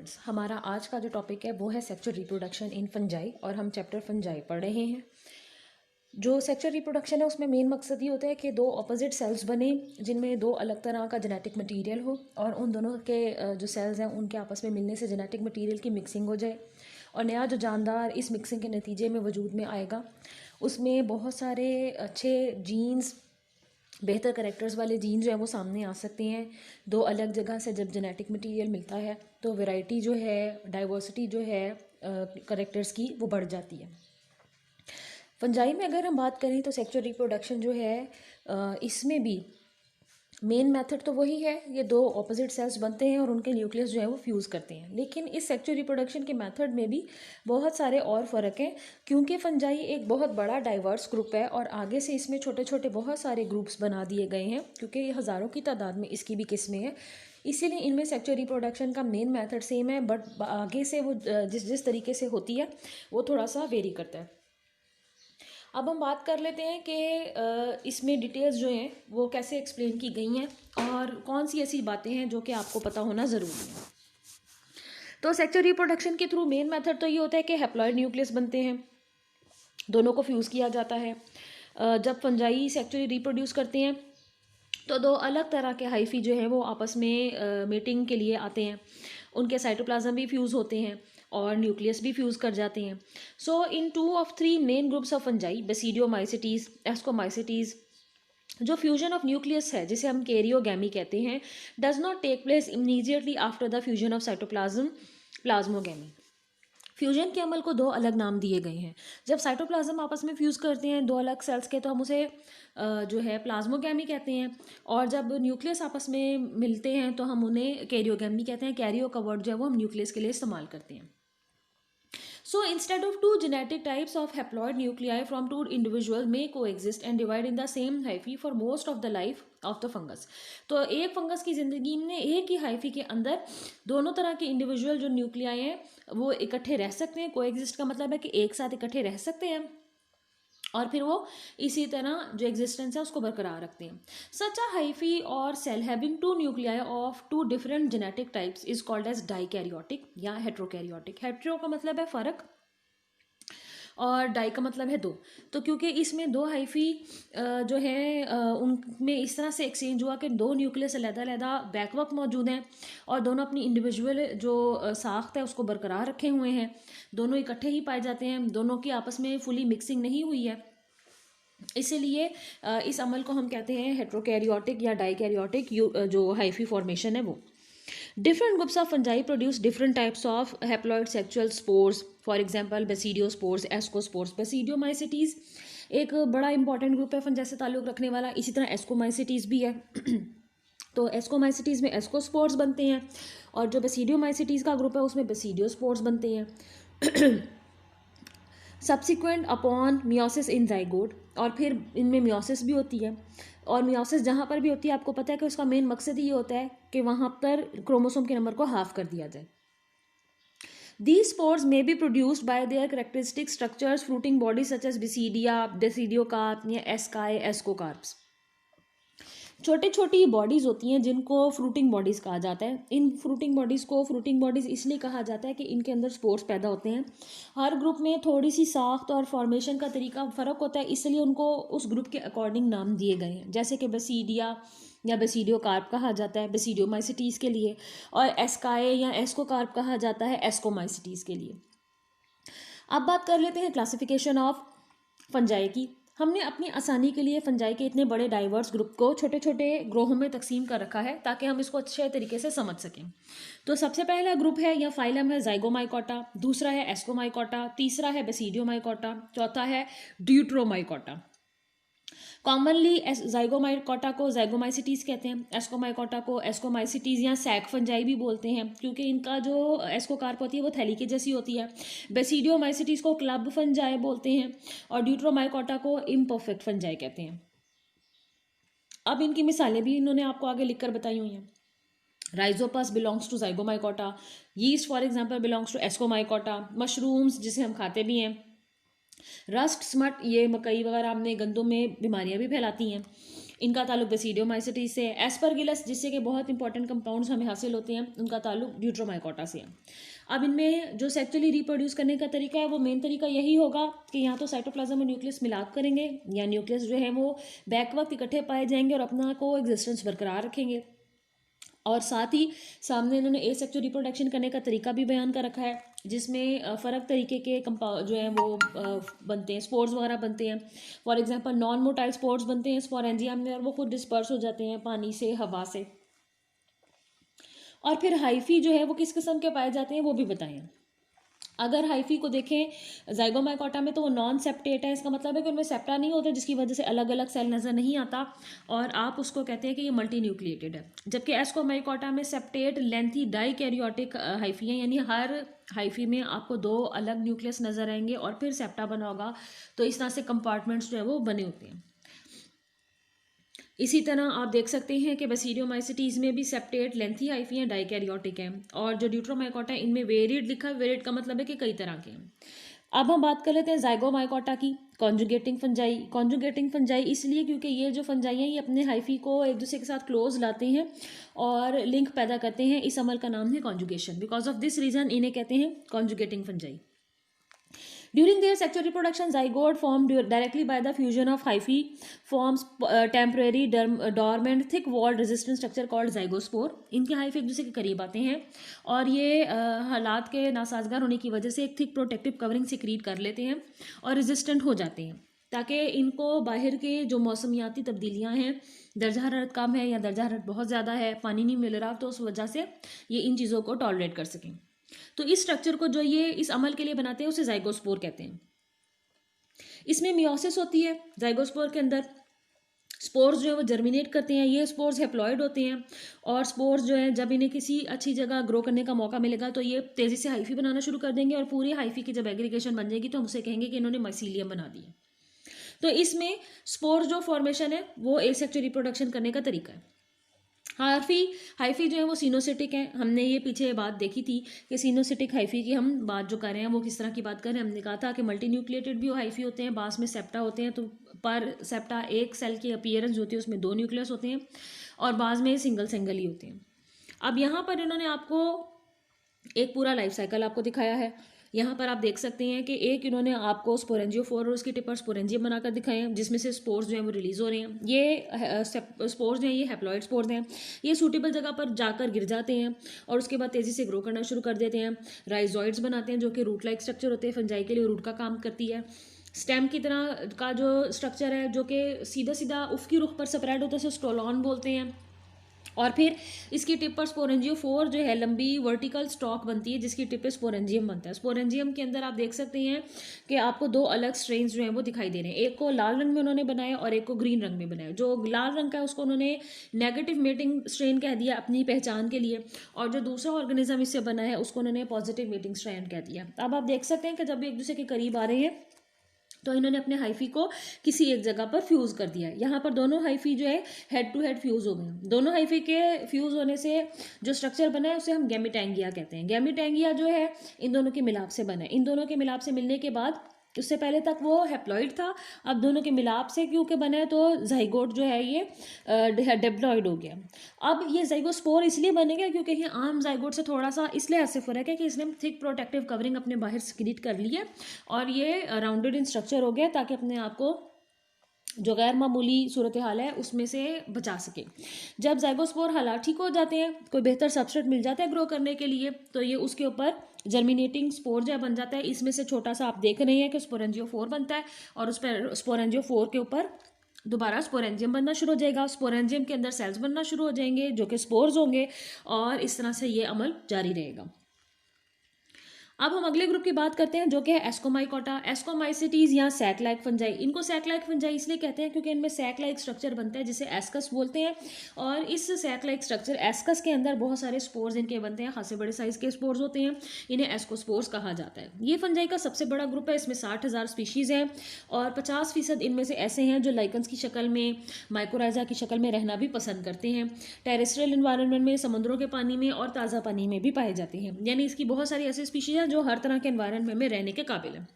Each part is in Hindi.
स्टूडेंट्स, हमारा आज का जो टॉपिक है वो है सेक्सुअल रिप्रोडक्शन इन फंजाई और हम चैप्टर फंजाई पढ़ रहे हैं। जो सेक्सुअल रिप्रोडक्शन है उसमें मेन मकसद ये होता है कि दो ऑपोजिट सेल्स बने जिनमें दो अलग तरह का जेनेटिक मटेरियल हो और उन दोनों के जो सेल्स हैं उनके आपस में मिलने से जेनेटिक मटेरियल की मिक्सिंग हो जाए और नया जो जानदार इस मिक्सिंग के नतीजे में वजूद में आएगा उसमें बहुत सारे अच्छे जीन्स, बेहतर करेक्टर्स वाले जीन जो है वो सामने आ सकते हैं। दो अलग जगह से जब जेनेटिक मटेरियल मिलता है तो वैरायटी जो है, डाइवर्सिटी जो है करेक्टर्स की वो बढ़ जाती है। फंजाई में अगर हम बात करें तो सेक्सुअल रिप्रोडक्शन जो है इसमें भी मेन मेथड तो वही है, ये दो ऑपोजिट सेल्स बनते हैं और उनके न्यूक्लियस जो है वो फ्यूज़ करते हैं। लेकिन इस सेक्सुअल रिप्रोडक्शन के मेथड में भी बहुत सारे और फ़र्क हैं क्योंकि फंजाई एक बहुत बड़ा डाइवर्स ग्रुप है और आगे से इसमें छोटे छोटे बहुत सारे ग्रुप्स बना दिए गए हैं क्योंकि ये हज़ारों की तादाद में इसकी भी किस्में हैं। इसीलिए इनमें सेक्सुअल रिप्रोडक्शन का मेन मेथड सेम है, बट आगे से वो जिस जिस तरीके से होती है वो थोड़ा सा वेरी करता है। अब हम बात कर लेते हैं कि इसमें डिटेल्स जो हैं वो कैसे एक्सप्लेन की गई हैं और कौन सी ऐसी बातें हैं जो कि आपको पता होना ज़रूरी है। तो सेक्सुअल रिप्रोडक्शन के थ्रू मेन मेथड तो ये होता है कि हैप्लॉइड न्यूक्लियस बनते हैं, दोनों को फ्यूज़ किया जाता है। जब फंजाई सेक्सुअली रिप्रोड्यूस करते हैं तो दो अलग तरह के हाइफी जो हैं वो आपस में मेटिंग के लिए आते हैं, उनके साइटोप्लाज्म भी फ्यूज़ होते हैं और न्यूक्लियस भी फ्यूज़ कर जाते हैं। So in 2 of 3 main groups of fungi, basidiomycetes, ascomycetes, जो फ्यूजन ऑफ न्यूक्लियस है जिसे हम कैरियोगैमी कहते हैं, does not take place immediately after the fusion of cytoplasm, plasmogamy. Fusion के अमल को दो अलग नाम दिए गए हैं। जब साइटोप्लाज्म आपस में फ्यूज़ करते हैं दो अलग सेल्स के तो हम उसे जो है प्लाज्मोगैमी कहते हैं, और जब न्यूक्लियस आपस में मिलते हैं तो हम उन्हें कैरियोगैमी कहते हैं। कैरियो का वर्ड जो है वो हम न्यूक्लियस के लिए इस्तेमाल करते हैं। So instead of two genetic types of haploid nuclei from two individuals may coexist and divide in the same hyphae for most of the life of the fungus. तो एक फंगस की ज़िंदगी में एक ही हाइफी के अंदर दोनों तरह के इंडिविजुअल जो न्यूक्लियाई हैं वो इकट्ठे रह सकते हैं। कोएग्जिस्ट का मतलब है कि एक साथ इकट्ठे रह सकते हैं और फिर वो इसी तरह जो एग्जिस्टेंस है उसको बरकरार रखते हैं। सच अ हाइफी और cell having two nuclei of two different genetic types is called as dikaryotic या हेट्रोकैरियोटिक। हेट्रो का मतलब है फ़र्क और डाई का मतलब है दो। तो क्योंकि इसमें दो हाइफी जो है उनमें इस तरह से एक्सचेंज हुआ कि दो न्यूक्लियस अलग-अलग बैकवक्त मौजूद हैं और दोनों अपनी इंडिविजुअल जो साख्त है उसको बरकरार रखे हुए हैं, दोनों इकट्ठे ही पाए जाते हैं, दोनों की आपस में फुली मिक्सिंग नहीं हुई है। इसीलिए इस अमल को हम कहते हैं हेट्रोकैरियोटिक या डाइकैरियोटिक जो हाइफी फॉर्मेशन है वो। Different groups of fungi produce different types of haploid sexual spores. For example, Basidiospores, Ascospores, Basidiomycetes एक बड़ा इंपॉर्टेंट ग्रुप है फंजाई से ताल्लुक़ रखने वाला। इसी तरह एस्कोमाइसिटीज़ भी है। तो एस्कोमाइसिटीज़ में एस्कोस्पोर्स बनते हैं और जो बेसिडियोमाइसिटीज़ का ग्रुप है उसमें बेसिडियोस्पोर्स बनते हैं। सब्सिक्वेंट अपॉन मियोसिस इन जाइगोट, और फिर इनमें मियोसिस भी होती है और मियोसिस जहाँ पर भी होती है आपको पता है कि उसका मेन मकसद ये होता है कि वहाँ पर क्रोमोसोम के नंबर को हाफ कर दिया जाए। These spores may be produced by their characteristic structures, fruiting bodies such as Basidia, Basidiocarp या Asci, Ascocarps। छोटी छोटी बॉडीज़ होती हैं जिनको फ्रूटिंग बॉडीज़ कहा जाता है। इन फ्रूटिंग बॉडीज़ को फ्रूटिंग बॉडीज़ इसलिए कहा जाता है कि इनके अंदर स्पोर्स पैदा होते हैं। हर ग्रुप में थोड़ी सी साख्त और फॉर्मेशन का तरीका फ़र्क होता है, इसलिए उनको उस ग्रुप के अकॉर्डिंग नाम दिए गए हैं। जैसे कि बेसिडिया या बेसिडियोकार्प कहा जाता है बेसिडियोमाइसिटीज़ के लिए, और एस्काए या एस्कोकार्प कहा जाता है एस्कोमाइसिटीज़ के लिए। अब बात कर लेते हैं क्लासिफिकेशन ऑफ फंजाई की। हमने अपनी आसानी के लिए फंजाई के इतने बड़े डाइवर्स ग्रुप को छोटे छोटे ग्रोहों में तकसीम कर रखा है ताकि हम इसको अच्छे तरीके से समझ सकें। तो सबसे पहला ग्रुप है या फाइलम है जाइगोमाइकोटा, दूसरा है एस्कोमाइकोटा, तीसरा है बेसिडियोमाइकोटा, चौथा है ड्यूट्रोमाइकोटा। कॉमनली जाइगोमाइकोटा को जाइगोमाइसिटीज़ कहते हैं, एस्कोमाइकोटा को एस्कोमाइसिटीज़ या सैक फंजाई भी बोलते हैं क्योंकि इनका जो एस्कोकार्प होती है वो थैली के जैसी होती है। बेसिडियोमाइसिटीज़ को क्लब फंजाई बोलते हैं और ड्यूट्रोमाइकोटा को इम्परफेक्ट फंजाई कहते हैं। अब इनकी मिसालें भी इन्होंने आपको आगे लिखकर बताई हुई हैं। Rhizopus belongs to Zygomycota, yeast for example belongs to Ascomycota, mushrooms जिसे हम खाते भी हैं, रस्ट स्मट ये मकई वगैरह हमने गंदों में बीमारियां भी फैलाती हैं, इनका ताल्लुक बेसिडियोमाइसिटीज से है। एस्परगिलस, जिससे कि बहुत इंपॉर्टेंट कंपाउंड्स हमें हासिल होते हैं, उनका ताल्लुक ड्यूट्रोमाइकोटा से है। अब इनमें जो सेक्चुअली रिप्रोड्यूस करने का तरीका है वो मेन तरीका यही होगा कि यहाँ तो साइटोप्लाज्म और न्यूक्लियस मिलाप करेंगे, या न्यूक्लियस जो है वो बैक वक्त इकट्ठे पाए जाएंगे और अपना को एग्जिस्टेंस बरकरार रखेंगे। और साथ ही सामने इन्होंने एसेक्सुअल रिप्रोडक्शन करने का तरीका भी बयान कर रखा है, जिसमें फ़र्क तरीके के कंपाउंड जो हैं वो बनते हैं, स्पोर्स वगैरह बनते हैं। For example non motile spores बनते हैं स्पोरेंजिया में, और वो खुद डिस्पर्स हो जाते हैं पानी से, हवा से। और फिर हाइफी जो है वो किस किस्म के पाए जाते हैं वो भी बताएं। अगर हाइफी को देखें जाइगोमाइकोटा में, तो वो नॉन सेप्टेट है। इसका मतलब है कि उनमें सेप्टा नहीं होता, जिसकी वजह से अलग अलग सेल नज़र नहीं आता, और आप उसको कहते हैं कि ये मल्टी न्यूक्लिएटेड है। जबकि एस्कोमाइकोटा में सेप्टेट लेंथी डाइकैरियोटिक हाइफी है, यानी हर हाइफी में आपको 2 अलग न्यूक्लियस नज़र आएंगे और फिर सेप्टा बना होगा। तो इस तरह से कंपार्टमेंट्स जो है वो बने होते हैं। इसी तरह आप देख सकते हैं कि बेसिडियोमाइसिटीज में भी सेप्टेट लेंथी हाइफी हैं, डाइकैरियोटिक हैं, और जो ड्यूट्रोमाइकोटा है इनमें वेरिड लिखा है। वेरिड का मतलब है कि कई तरह के हैं। अब हम बात कर लेते हैं जाइगोमाइकोटा की, कॉन्जुगेटिंग फंजाई। कॉन्जुगेटिंग फंजाई इसलिए क्योंकि ये जो फंजाई हैं ये अपने हाइफी को एक दूसरे के साथ क्लोज लाते हैं और लिंक पैदा करते हैं। इस अमल का नाम है conjugation. Because of this reason इन्हें कहते हैं conjugating fungi. During their sexual reproduction, zygote formed directly by the fusion of hyphae forms temporary dormant thick-walled resistant structure called zygospore. इनके हाइफे एक दूसरे के करीब आते हैं और ये हालात के नासाजगार होने की वजह से एक थिक प्रोटेक्टिव कवरिंग सिक्रीट कर लेते हैं और रेजिस्टेंट हो जाते हैं, ताकि इनको बाहर के जो मौसमियाती तब्दीलियां हैं, दर्जा हरारत कम है या दर्जा हरारत बहुत ज़्यादा है, पानी नहीं मिल रहा, तो उस वजह से ये इन चीज़ों को टॉलरेट कर सकें। तो इस स्ट्रक्चर को जो ये इस अमल के लिए बनाते हैं उसे जाइगोस्पोर कहते हैं। इसमें मियोसिस होती है जाइगोस्पोर के अंदर। स्पोर्स जो है वो जर्मिनेट करते हैं। ये स्पोर्स हैप्लॉइड होते हैं और स्पोर्स जो है जब इन्हें किसी अच्छी जगह ग्रो करने का मौका मिलेगा तो ये तेज़ी से हाइफी बनाना शुरू कर देंगे, और पूरी हाइफी की जब एग्रीगेशन बन जाएगी तो हम उसे कहेंगे कि इन्होंने माइसीलियम बना दिया। तो इसमें स्पोर्स जो फॉर्मेशन है वो एसेक्सुअल रिप्रोडक्शन करने का तरीका है। हाइफी जो है वो सिनोसिटिक है। हमने ये पीछे बात देखी थी कि सिनोसिटिक हाइफी की हम बात जो कर रहे हैं वो किस तरह की बात कर रहे हैं। हमने कहा था कि मल्टी न्यूक्लिएटेड भी हाइफी होते हैं, बास में सेप्टा होते हैं, तो पर सेप्टा एक सेल की अपीयरेंस होती है उसमें 2 न्यूक्लियस होते हैं, और बास में सिंगल ही होते हैं। अब यहाँ पर इन्होंने आपको एक पूरा लाइफ साइकिल आपको दिखाया है। यहाँ पर आप देख सकते हैं कि एक इन्होंने आपको स्पोरेंजियोफोर और उसकी टिप पर स्पोरेंजियम बनाकर दिखाए हैं, जिसमें से स्पोर्स जो हैं वो रिलीज हो रहे हैं। ये स्पोर्स हैं, ये हैप्लॉइड स्पोर्स हैं। ये सूटेबल जगह पर जाकर गिर जाते हैं और उसके बाद तेज़ी से ग्रो करना शुरू कर देते हैं। राइजॉइड्स बनाते हैं जो कि रूट लाइक स्ट्रक्चर होते हैं, फंजाई के लिए रूट का काम करती है। स्टेम की तरह का जो स्ट्रक्चर है जो कि सीधा सीधा उफ की रुख पर स्प्रेड होता है, उसे स्टोलॉन बोलते हैं। और फिर इसकी टिप पर स्पोरेंजियोफोर जो है लंबी वर्टिकल स्टॉक बनती है, जिसकी टिप पे स्पोरेंजियम बनता है। स्पोरेंजियम के अंदर आप देख सकते हैं कि आपको 2 अलग स्ट्रेन्स जो हैं वो दिखाई दे रहे हैं। एक को लाल रंग में उन्होंने बनाया और एक को ग्रीन रंग में बनाया। जो लाल रंग का है उसको उन्होंने नेगेटिव मेटिंग स्ट्रेन कह दिया अपनी पहचान के लिए, और जो दूसरा ऑर्गेनिज्म इससे बना है उसको उन्होंने पॉजिटिव मेटिंग स्ट्रेन कह दिया। अब आप देख सकते हैं कि जब एक दूसरे के करीब आ रहे हैं तो इन्होंने अपने हाइफी को किसी एक जगह पर फ्यूज़ कर दिया। यहाँ पर दोनों हाइफी जो है हेड टू हेड फ्यूज़ हो गए। दोनों हाइफी के फ्यूज़ होने से जो स्ट्रक्चर बना है उसे हम गैमीटैंगिया कहते हैं। गैमीटैंगिया जो है इन दोनों के मिलाप से बना है। इन दोनों के मिलाप से मिलने के बाद, उससे पहले तक वो हैप्लॉइड था, अब दोनों के मिलाप से क्योंकि बना है तो जाइगोट जो है ये डिप्लॉइड हो गया। अब ये जाइगोस्पोर इसलिए बनेगा क्योंकि ये आम जाइगोट से थोड़ा सा इसलिए ऐसे फ़र्क है कि इसने थिक प्रोटेक्टिव कवरिंग अपने बाहर सिक्रीट कर ली है और ये राउंडेड इन स्ट्रक्चर हो गया, ताकि अपने आप को जो गैर मामूली सूरत हाल है उसमें से बचा सके। जब जाइगोस्पोर हालात ठीक हो जाते हैं, कोई बेहतर सबस्ट्रेट मिल जाता है ग्रो करने के लिए, तो ये उसके ऊपर जर्मिनेटिंग स्पोर जो बन जाता है। इसमें से छोटा सा आप देख रहे हैं कि स्पोरेंजियोफोर बनता है और उस पर स्पोरेंजियोफोर के ऊपर दोबारा स्पोरेंजियम बनना शुरू हो जाएगा। स्पोरेंजियम के अंदर सेल्स बनना शुरू हो जाएंगे जो कि स्पोर्स होंगे, और इस तरह से ये अमल जारी रहेगा। अब हम अगले ग्रुप की बात करते हैं जो कि है एस्कोमाइकोटा। एस्कोमाइसिटीज या सैक लाइक फंजाई। इनको सैक लाइक फंजाई इसलिए कहते हैं क्योंकि इनमें सैक लाइक स्ट्रक्चर बनता है जिसे एस्कस बोलते हैं, और इस सैक लाइक स्ट्रक्चर एस्कस के अंदर बहुत सारे स्पोर्स इनके बनते हैं। खासे बड़े साइज के स्पोर्स होते हैं, इन्हें एस्कोस्पोर्स कहा जाता है। ये फंजाई का सबसे बड़ा ग्रुप है, इसमें 60,000 स्पीशीज़ हैं और 50% इनमें से ऐसे हैं जो लाइकन्स की शक्ल में, माइकोराइजा की शक्ल में रहना भी पसंद करते हैं। टेरेस्ट्रियल इन्वायरमेंट में, समुद्रों के पानी में और ताज़ा पानी में भी पाए जाते हैं। यानी इसकी बहुत सारी ऐसी स्पीशीज़ हैं जो हर तरह के एनवायरनमेंट में रहने के काबिल है।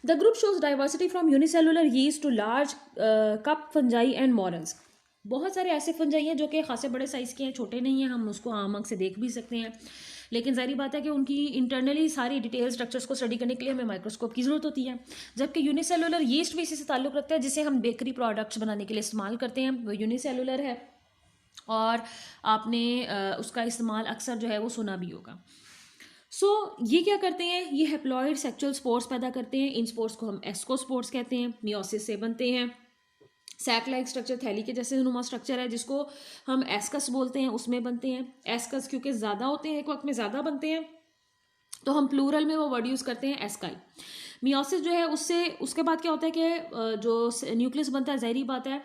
The group shows diversity from unicellular yeast to large cup fungi and morels. बहुत सारे ऐसे फंजाई हैं जो कि खासे बड़े साइज़ के हैं, छोटे नहीं हैं, हम उसको आम आंख से देख भी सकते हैं, लेकिन जाहिर बात है कि उनकी इंटरनली सारी डिटेल स्ट्रक्चर्स को स्टडी करने के लिए हमें माइक्रोस्कोप की ज़रूरत होती है। जबकि यूनिसेलुलर यीस्ट भी इसी से ताल्लुक़ रखता है, जिसे हम बेकरी प्रोडक्ट्स बनाने के लिए इस्तेमाल करते हैं, वो यूनिसेलुलर है और आपने उसका इस्तेमाल अक्सर जो है वो सुना भी होगा। ये क्या करते हैं, ये हैप्लॉइड सेक्सुअल स्पोर्स पैदा करते हैं। इन स्पोर्स को हम एस्कोस्पोर्स कहते हैं, मियोसिस से बनते हैं। सैक लाइक स्ट्रक्चर, थैली के जैसे नुमा स्ट्रक्चर है जिसको हम एस्कस बोलते हैं, उसमें बनते हैं। एस्कस क्योंकि ज़्यादा होते हैं, एक वक्त में ज़्यादा बनते हैं, तो हम प्लूरल में वो वर्ड यूज़ करते हैं एस्काई। मियोसिस जो है उसके बाद क्या होता है कि जो न्यूक्लियस बनता है, ज़ाहिरी बात है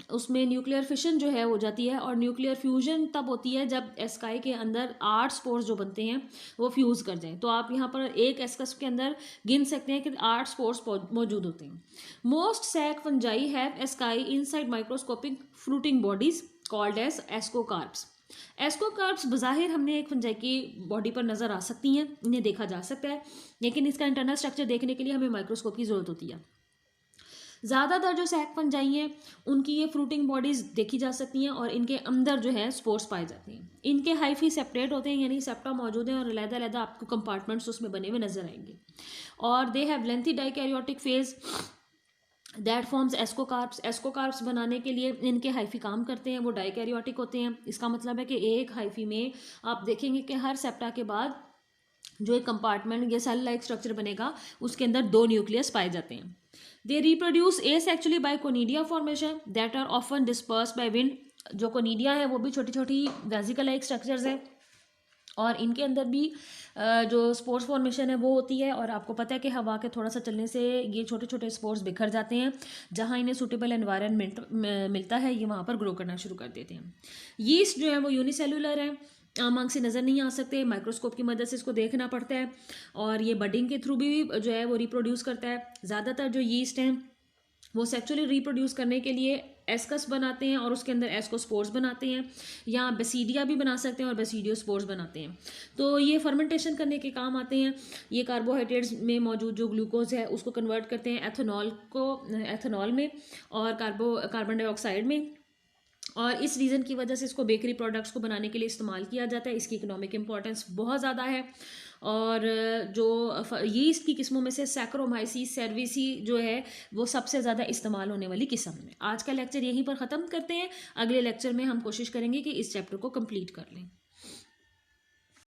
उसमें न्यूक्लियर फिशन जो है हो जाती है, और न्यूक्लियर फ्यूजन तब होती है जब एस्काई के अंदर 8 स्पोर्स जो बनते हैं वो फ्यूज़ कर जाएं। तो आप यहाँ पर एक एस्कस के अंदर गिन सकते हैं कि 8 स्पोर्स मौजूद होते हैं। Most sac fungi have asci inside microscopic fruiting bodies called as ascocarps. Ascocarps बज़ाहिर हमने एक फंजाई की बॉडी पर नज़र आ सकती हैं, इन्हें देखा जा सकता है, लेकिन इसका इंटरनल स्ट्रक्चर देखने के लिए हमें माइक्रोस्कोप की ज़रूरत होती है। ज़्यादातर जो सैक फंजाई हैं उनकी ये फ्रूटिंग बॉडीज़ देखी जा सकती हैं और इनके अंदर जो है स्पोर्स पाए जाते हैं। इनके हाइफी सेपरेट होते हैं, यानी सेप्टा मौजूद हैं और अलग-अलग आपको कंपार्टमेंट्स उसमें बने हुए नजर आएंगे। और they have lengthy dikaryotic phase that forms ascocarps. Ascocarps बनाने के लिए इनके हाइफी काम करते हैं, वो डाइकैरियोटिक होते हैं। इसका मतलब है कि एक हाइफी में आप देखेंगे कि हर सेप्टा के बाद जो एक कंपार्टमेंट या सेल लाइक स्ट्रक्चर बनेगा उसके अंदर 2 न्यूक्लियस पाए जाते हैं। They reproduce asexually by conidia formation that are often dispersed by wind। जो कोनिडिया है वो भी छोटी छोटी वेसिकल लाइक स्ट्रक्चर्स हैं और इनके अंदर भी जो स्पोर्स फॉर्मेशन है वो होती है, और आपको पता है कि हवा के थोड़ा सा चलने से ये छोटे छोटे स्पोर्स बिखर जाते हैं। जहाँ इन्हें सूटेबल एनवायरनमेंट मिलता है ये वहाँ पर ग्रो करना शुरू कर देते हैं। यीस्ट जो है वो यूनिसेलुलर है, आम आंख से नज़र नहीं आ सकते, माइक्रोस्कोप की मदद से इसको देखना पड़ता है, और ये बडिंग के थ्रू भी जो है वो रिप्रोड्यूस करता है। ज़्यादातर जो यीस्ट हैं वो सेक्चुअली रिप्रोड्यूस करने के लिए एस्कस बनाते हैं और उसके अंदर एस्कोस्पोर्स बनाते हैं, या बेसीडिया भी बना सकते हैं और बेसीडियोस्पोर्स बनाते हैं। तो ये फर्मेंटेशन करने के काम आते हैं। ये कार्बोहाइड्रेट्स में मौजूद जो ग्लूकोज है उसको कन्वर्ट करते हैं एथेनॉल में और कार्बन डाइऑक्साइड में, और इस रीज़न की वजह से इसको बेकरी प्रोडक्ट्स को बनाने के लिए इस्तेमाल किया जाता है। इसकी इकोनॉमिक इंपॉर्टेंस बहुत ज़्यादा है। और जो यीस्ट की किस्मों में से सैक्रोमाइसीस सेर्विसी जो है वो सबसे ज़्यादा इस्तेमाल होने वाली किस्म है। आज का लेक्चर यहीं पर ख़त्म करते हैं। अगले लेक्चर में हम कोशिश करेंगे कि इस चैप्टर को कंप्लीट कर लें।